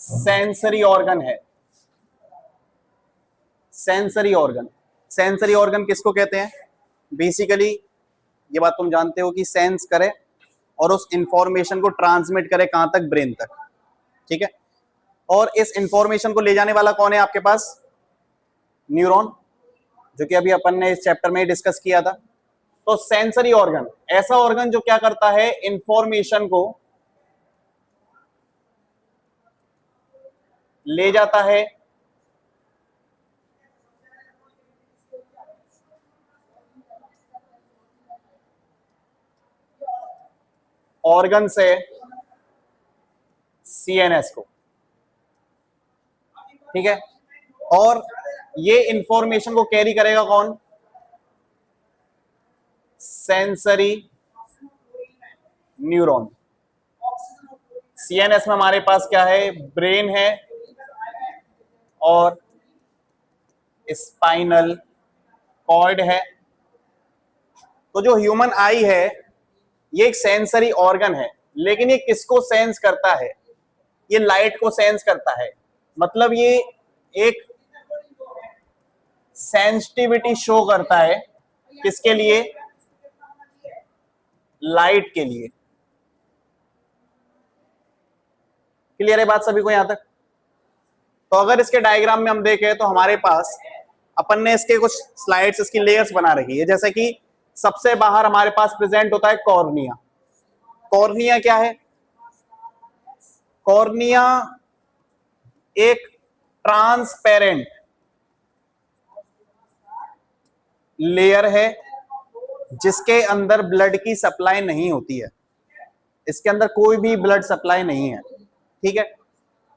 Sensory organ है। Sensory organ, sensory organ किसको कहते हैं? बेसिकली ये बात तुम जानते हो कि सेंस करे और उस इंफॉर्मेशन को ट्रांसमिट करे कहां तक? ब्रेन तक। ठीक है, और इस इंफॉर्मेशन को ले जाने वाला कौन है आपके पास? न्यूरॉन, जो कि अभी अपन ने इस चैप्टर में डिस्कस किया था। तो सेंसरी ऑर्गन ऐसा ऑर्गन जो क्या करता है? इंफॉर्मेशन को ले जाता है ऑर्गन से सीएनएस को। ठीक है, और ये इंफॉर्मेशन को कैरी करेगा कौन? Sensory neuron. सीएनएस में हमारे पास क्या है? ब्रेन है और स्पाइनल कॉर्ड है। तो जो ह्यूमन आई है ये एक सेंसरी ऑर्गन है, लेकिन ये किसको सेंस करता है? ये लाइट को सेंस करता है। मतलब ये एक सेंसिटिविटी शो करता है किसके लिए? लाइट के लिए। क्लियर है बात सभी को यहां तक? तो अगर इसके डायग्राम में हम देखें तो हमारे पास अपन ने इसके कुछ स्लाइड्स, इसकी लेयर्स बना रखी है। जैसे कि सबसे बाहर हमारे पास प्रेजेंट होता है कॉर्निया। कॉर्निया क्या है? कॉर्निया एक ट्रांसपेरेंट लेयर है जिसके अंदर ब्लड की सप्लाई नहीं होती है। इसके अंदर कोई भी ब्लड सप्लाई नहीं है। ठीक है,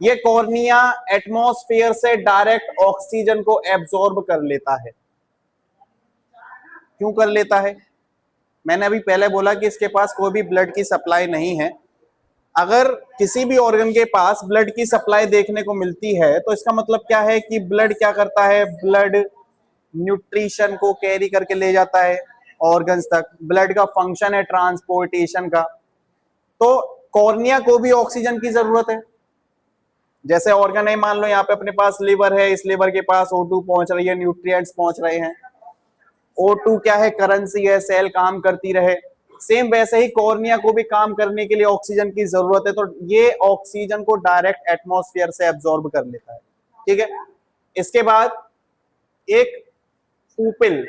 ये कॉर्निया एटमॉस्फेयर से डायरेक्ट ऑक्सीजन को एब्जॉर्ब कर लेता है। क्यों कर लेता है? मैंने अभी पहले बोला कि इसके पास कोई भी ब्लड की सप्लाई नहीं है। अगर किसी भी ऑर्गन के पास ब्लड की सप्लाई देखने को मिलती है तो इसका मतलब क्या है कि ब्लड क्या करता है? ब्लड न्यूट्रिशन को कैरी करके ले जाता है ऑर्गन्स तक। ब्लड का फंक्शन है ट्रांसपोर्टेशन का। तो कॉर्निया को भी ऑक्सीजन की जरूरत है। जैसे ऑर्गन है, मान लो यहाँ पे अपने पास लिवर है, इस लिवर के पास O2 पहुंच रही है, न्यूट्रिएंट्स पहुंच रहे हैं। O2 क्या है? करेंसी है, सेल काम करती रहे। सेम वैसे ही कॉर्निया को भी काम करने के लिए ऑक्सीजन की जरूरत है। तो ये ऑक्सीजन को डायरेक्ट एटमॉस्फेयर से एब्जॉर्ब कर लेता है। ठीक है, इसके बाद एक पुपिल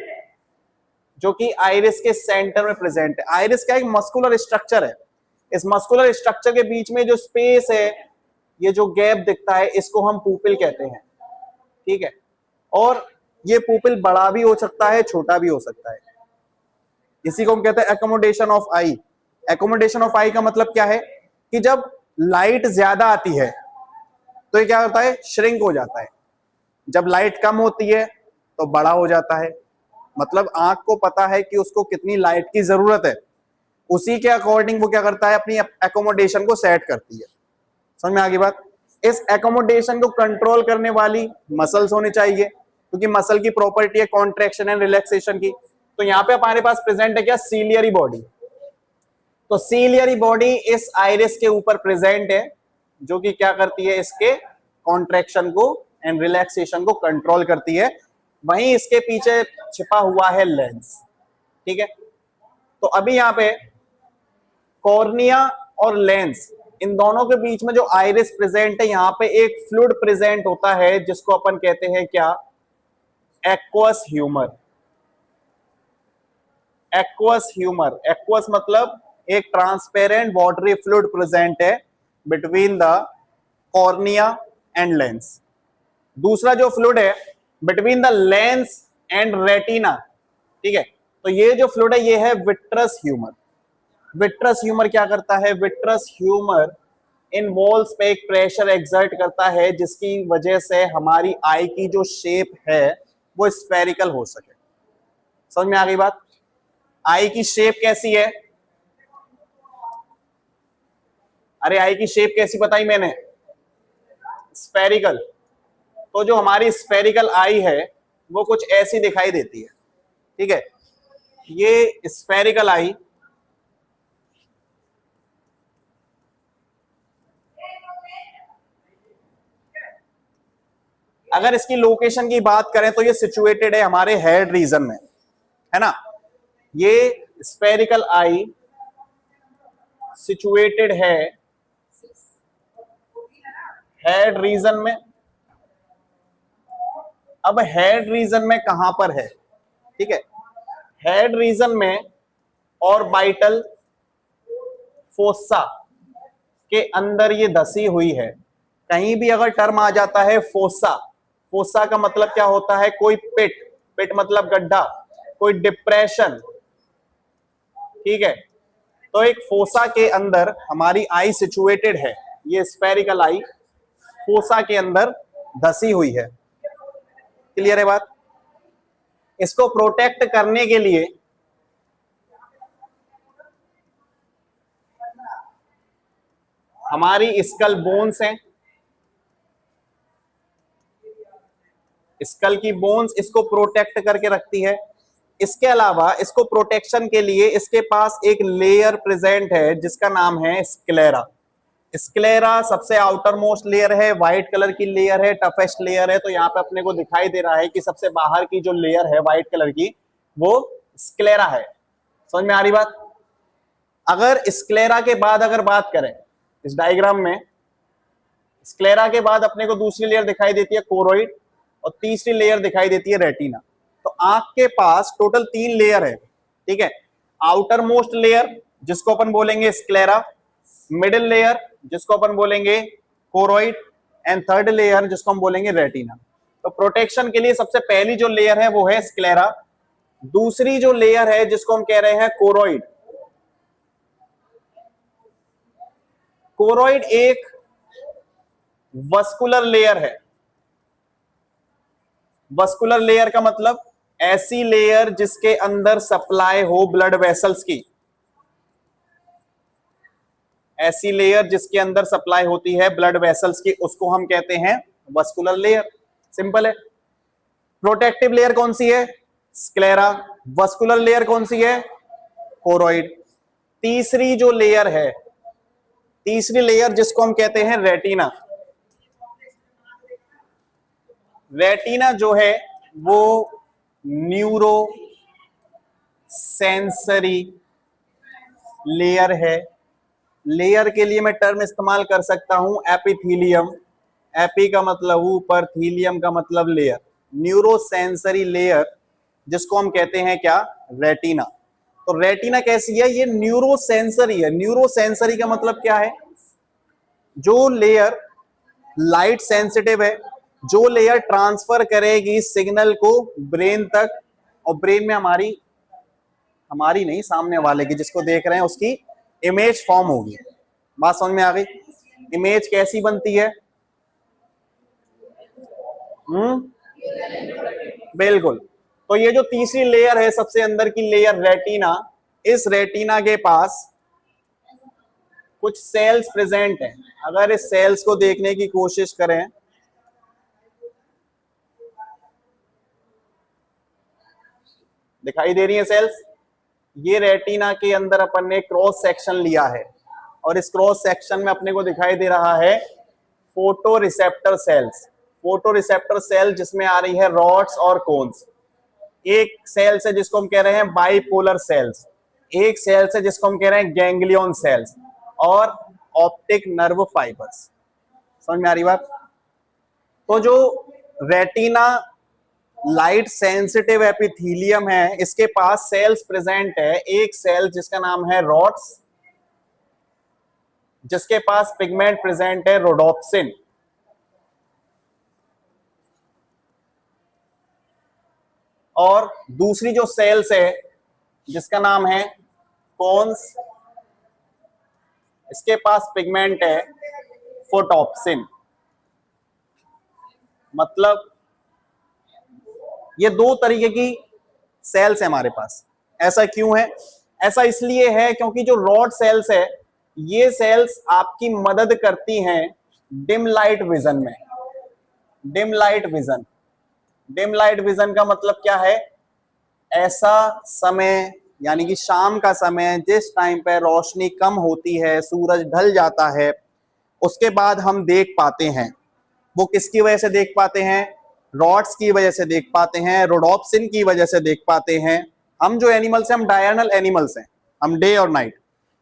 जो कि आइरिस के सेंटर में प्रेजेंट है। आइरिस का एक मस्कुलर स्ट्रक्चर है। इस मस्कुलर स्ट्रक्चर के बीच में जो स्पेस है, ये जो गैप दिखता है, इसको हम पुपिल कहते हैं। ठीक है, और ये पुपिल बड़ा भी हो सकता है, छोटा भी हो सकता है। इसी को हम कहते हैं accommodation of eye. Accommodation of eye का मतलब क्या है कि जब लाइट ज्यादा आती है तो ये क्या होता है? श्रिंक हो जाता है। जब लाइट कम होती है तो बड़ा हो जाता है। मतलब आंख को पता है कि उसको कितनी लाइट की जरूरत है, उसी के अकॉर्डिंग वो क्या करता है? अपनी एकोमोडेशन को सेट करती है। समझ में आ गई बात? इस एकोमोडेशन को कंट्रोल करने वाली मसल्स होनी चाहिए, क्योंकि मसल की प्रॉपर्टी है कॉन्ट्रैक्शन एंड रिलैक्सेशन की। तो यहाँ पे हमारे पास प्रेजेंट है क्या? Ciliary body. तो सीलियरी बॉडी इस आइरिस के ऊपर प्रेजेंट है, जो कि क्या करती है? इसके कॉन्ट्रैक्शन को एंड रिलैक्सेशन को कंट्रोल करती है। वहीं इसके पीछे छिपा हुआ है लेंस। ठीक है, तो अभी यहाँ पे कॉर्निया और लेंस, इन दोनों के बीच में जो आइरिस प्रेजेंट है, यहाँ पे एक फ्लूइड प्रेजेंट होता है जिसको अपन कहते हैं क्या? Aqueous humour. Aqueous humour, aqueous मतलब एक ट्रांसपेरेंट वाटरी फ्लूइड प्रेजेंट है between the cornea and lens. दूसरा जो फ्लूइड है between the lens and retina. ठीक है, तो ये जो फ्लूइड है ये है विट्रस ह्यूमर। विट्रस ह्यूमर क्या करता है? विट्रस ह्यूमर इन वॉल्स पे एक प्रेशर एक्सर्ट करता है जिसकी वजह से हमारी आई की जो शेप है वो स्फेरिकल हो सके। समझ में आ गई बात? आई की शेप कैसी है? अरे आई की शेप कैसी बताई मैंने? स्फेरिकल। तो जो हमारी स्फेरिकल आई है वो कुछ ऐसी दिखाई देती है। ठीक है, ये स्फेरिकल आई अगर इसकी लोकेशन की बात करें तो ये सिचुएटेड है हमारे हेड रीजन में, है ना। ये स्फेरिकल आई सिचुएटेड है हेड रीजन में। अब हेड रीजन में कहां पर है, ठीक है, हेड रीजन में ऑर्बिटल फोसा के अंदर ये धसी हुई है। कहीं भी अगर टर्म आ जाता है फोसा, फोसा का मतलब क्या होता है, कोई पिट, पिट मतलब गड्ढा, कोई डिप्रेशन, ठीक है। तो एक फोसा के अंदर हमारी आई सिचुएटेड है, ये स्फेरिकल आई फोसा के अंदर धसी हुई है। क्लियर है बात। इसको प्रोटेक्ट करने के लिए हमारी स्कल बोन्स हैं, स्कल की बोन्स इसको प्रोटेक्ट करके रखती है। इसके अलावा इसको प्रोटेक्शन के लिए इसके पास एक लेयर प्रेजेंट है जिसका नाम है स्क्लेरा। स्क्लेरा सबसे आउटर मोस्ट लेयर है, व्हाइट कलर की लेयर है, टफेस्ट लेयर है। तो यहाँ पे अपने को दिखाई दे रहा है कि सबसे बाहर की जो लेयर है व्हाइट कलर की वो स्क्लेरा है। समझ में आ रही बात। अगर स्क्लेरा के बाद अगर बात करें इस डायग्राम में, स्क्लेरा के बाद अपने को दूसरी लेयर दिखाई देती है कोरोइड और तीसरी लेयर दिखाई देती है रेटिना। तो आंख के पास टोटल 3 लेयर है, ठीक है। आउटर मोस्ट लेयर जिसको अपन बोलेंगे स्क्लेरा, मिडिल लेयर जिसको अपन बोलेंगे कोरोइड एंड थर्ड लेयर जिसको हम बोलेंगे रेटिना। तो प्रोटेक्शन के लिए सबसे पहली जो लेयर है वो है स्क्लेरा। दूसरी जो लेयर है जिसको हम कह रहे हैं कोरोइड। कोरोइड एक वस्कुलर लेयर है। वस्कुलर लेयर का मतलब ऐसी लेयर जिसके अंदर सप्लाई हो ब्लड वेसल्स की, ऐसी लेयर जिसके अंदर सप्लाई होती है ब्लड वेसल्स की, उसको हम कहते हैं वस्कुलर लेयर। सिंपल है। प्रोटेक्टिव लेयर कौन सी है, स्क्लेरा। वस्कुलर लेयर कौन सी है, कोरोइड। तीसरी जो लेयर है, तीसरी लेयर जिसको हम कहते हैं रेटिना। रेटिना जो है वो न्यूरो सेंसरी लेयर है। लेयर के लिए मैं टर्म इस्तेमाल कर सकता हूं एपिथीलियम। एपी का मतलब ऊपर, थीलियम का मतलब लेयर। न्यूरो सेंसरी लेयर जिसको हम कहते हैं क्या, रेटिना। तो रेटिना कैसी है, ये न्यूरो सेंसरी है। न्यूरो सेंसरी का मतलब क्या है, जो लेयर लाइट सेंसिटिव है, जो लेयर ट्रांसफर करेगी सिग्नल को ब्रेन तक, और ब्रेन में हमारी नहीं, सामने वाले की जिसको देख रहे हैं उसकी इमेज फॉर्म होगी। बात समझ में आ गई। इमेज कैसी बनती है, बिल्कुल। तो ये जो तीसरी लेयर है सबसे अंदर की लेयर रेटिना, इस रेटिना के पास कुछ सेल्स प्रेजेंट हैं। अगर इस सेल्स को देखने की कोशिश करें, दिखाई दे रही है सेल्स। ये रेटिना के अंदर अपन ने क्रॉस सेक्शन लिया है और इस क्रॉस सेक्शन में अपने को दिखाई दे रहा है photo receptor cells. Photo receptor cell जिसमें आ रही है रॉड्स और कोन्स। एक सेल से जिसको हम कह रहे हैं बाइपोलर सेल्स, एक सेल से जिसको हम कह रहे हैं गैंग्लियन सेल्स, और ऑप्टिक नर्व फाइबर्स। समझ में आ रही बात। तो जो रेटिना लाइट सेंसिटिव एपिथीलियम है, इसके पास सेल्स प्रेजेंट है। एक सेल जिसका नाम है रॉड्स, जिसके पास पिगमेंट प्रेजेंट है रोडोप्सिन। और दूसरी जो सेल्स है जिसका नाम है कोन्स, इसके पास पिगमेंट है फोटोप्सिन। मतलब ये 2 तरीके की सेल्स है हमारे पास। ऐसा क्यों है, ऐसा इसलिए है क्योंकि जो रॉड सेल्स है, ये सेल्स आपकी मदद करती हैं डिम लाइट विजन में। Dim light vision, dim light vision का मतलब क्या है, ऐसा समय यानी कि शाम का समय जिस टाइम पे रोशनी कम होती है, सूरज ढल जाता है, उसके बाद हम देख पाते हैं। वो किसकी वजह से देख पाते हैं, रॉड्स की वजह से देख पाते हैं, रोडोप्सिन की वजह से देख पाते हैं। हम जो एनिमल्स हैं हम डायर्नल एनिमल्स हैं, हम डे और नाइट।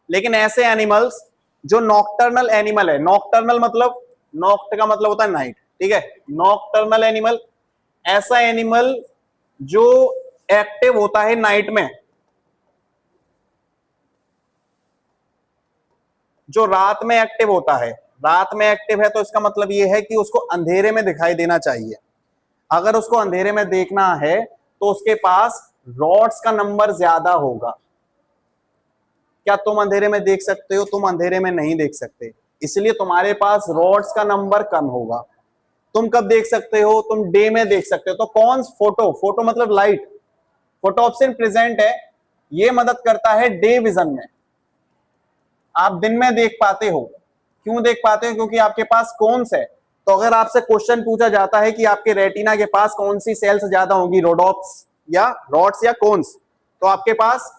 लेकिन ऐसे एनिमल्स जो नॉक्टर्नल एनिमल है, नॉक्टर्नल मतलब नॉक्ट का मतलब होता है नाइट, ठीक है, नॉक्टर्नल एनिमल, ऐसा एनिमल जो एक्टिव होता है नाइट में, जो रात में एक्टिव होता है, रात में एक्टिव है तो इसका मतलब यह है कि उसको अंधेरे में दिखाई देना चाहिए। अगर उसको अंधेरे में देखना है तो उसके पास रॉड्स का नंबर ज्यादा होगा। क्या तुम अंधेरे में देख सकते हो? तुम अंधेरे में नहीं देख सकते, इसलिए तुम्हारे पास रॉड्स का नंबर कम होगा। तुम कब देख सकते हो? तुम डे में देख सकते हो। तो कौन फोटो, फोटो मतलब लाइट, फोटोप्सिन प्रेजेंट है, ये मदद करता है डे विजन में। आप दिन में देख पाते हो। क्यों देख पाते हो? क्योंकि आपके पास कोन्स है। तो अगर आपसे क्वेश्चन पूछा जाता है कि आपके रेटिना के पास कौन सी सेल्स ज्यादा होंगी, रोडॉप्स या रॉड्स या कोन्स, तो आपके पास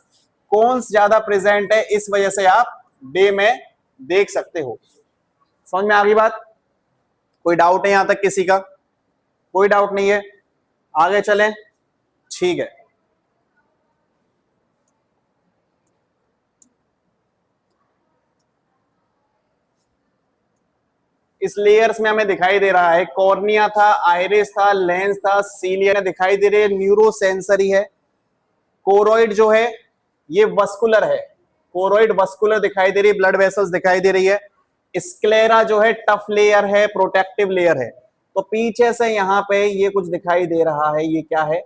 कोन्स ज्यादा प्रेजेंट है, इस वजह से आप डे में देख सकते हो। समझ में आ गई बात? कोई डाउट है यहां तक किसी का? कोई डाउट नहीं है, आगे चलें। ठीक है, इस लेयर्स में हमें दिखाई दे रहा है कॉर्निया था, आइरिस था, लेंस था, सीलिया दिखाई दे रही है, न्यूरो सेंसरी है, कोरोइड जो है ये वस्कुलर है, कोरोइड वस्कुलर दिखाई दे रही है, ब्लड वेसल्स दिखाई दे रही है, स्क्लेरा जो है टफ लेयर है, प्रोटेक्टिव लेयर है। तो पीछे से यहां पे ये कुछ दिखाई दे रहा है, ये क्या है?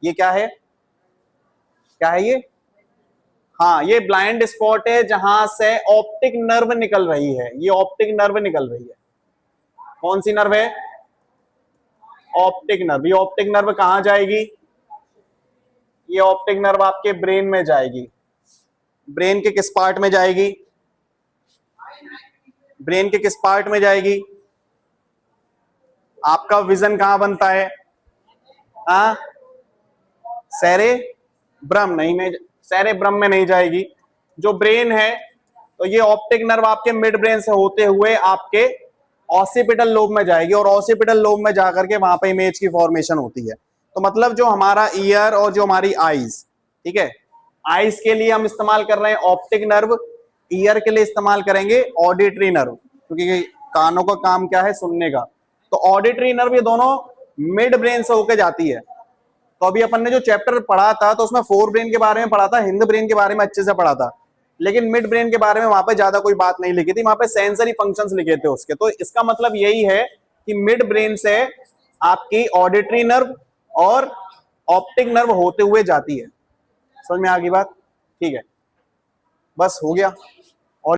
ये क्या है? क्या है ये? हाँ, ये ब्लाइंड स्पॉट है जहां से ऑप्टिक नर्व निकल रही है, ये ऑप्टिक नर्व निकल रही है। कौन सी नर्व है? Optic nerve. ये ऑप्टिक नर्व कहां जाएगी? ये ऑप्टिक नर्व आपके ब्रेन में जाएगी। ब्रेन के किस पार्ट में जाएगी? ब्रेन के किस पार्ट में जाएगी? आपका विजन कहां बनता है? हाँ, सेरेब्रम नहीं में, सेरेब्रम में नहीं जाएगी। जो ब्रेन है, तो ये ऑप्टिक नर्व आपके मिड ब्रेन से होते हुए आपके ऑसिपिटल लोब में जाएगी, और ऑसिपिटल लोब में जाकर के वहां पे इमेज की फॉर्मेशन होती है। तो मतलब जो हमारा ईयर और जो हमारी आईज, ठीक है, आईज के लिए हम इस्तेमाल कर रहे हैं ऑप्टिक नर्व, ईयर के लिए इस्तेमाल करेंगे ऑडिटरी नर्व, क्योंकि कानों का काम क्या है? सुनने का। तो ऑडिटरी नर्व ये दोनों मिड ब्रेन से होकर जाती है। तो अभी अपन ने जो चैप्टर पढ़ा था तो उसमें फोर ब्रेन के बारे में पढ़ा था, हिंद ब्रेन के बारे में अच्छे से पढ़ा था, लेकिन मिड ब्रेन के बारे में वहां पे ज्यादा कोई बात नहीं लिखी थी, वहां पे सेंसरी फंक्शंस लिखे थे उसके। तो इसका मतलब यही है कि मिड ब्रेन से आपकी ऑडिटरी नर्व और ऑप्टिक नर्व होते हुए जाती है। समझ में आ गई बात? ठीक है, बस हो गया।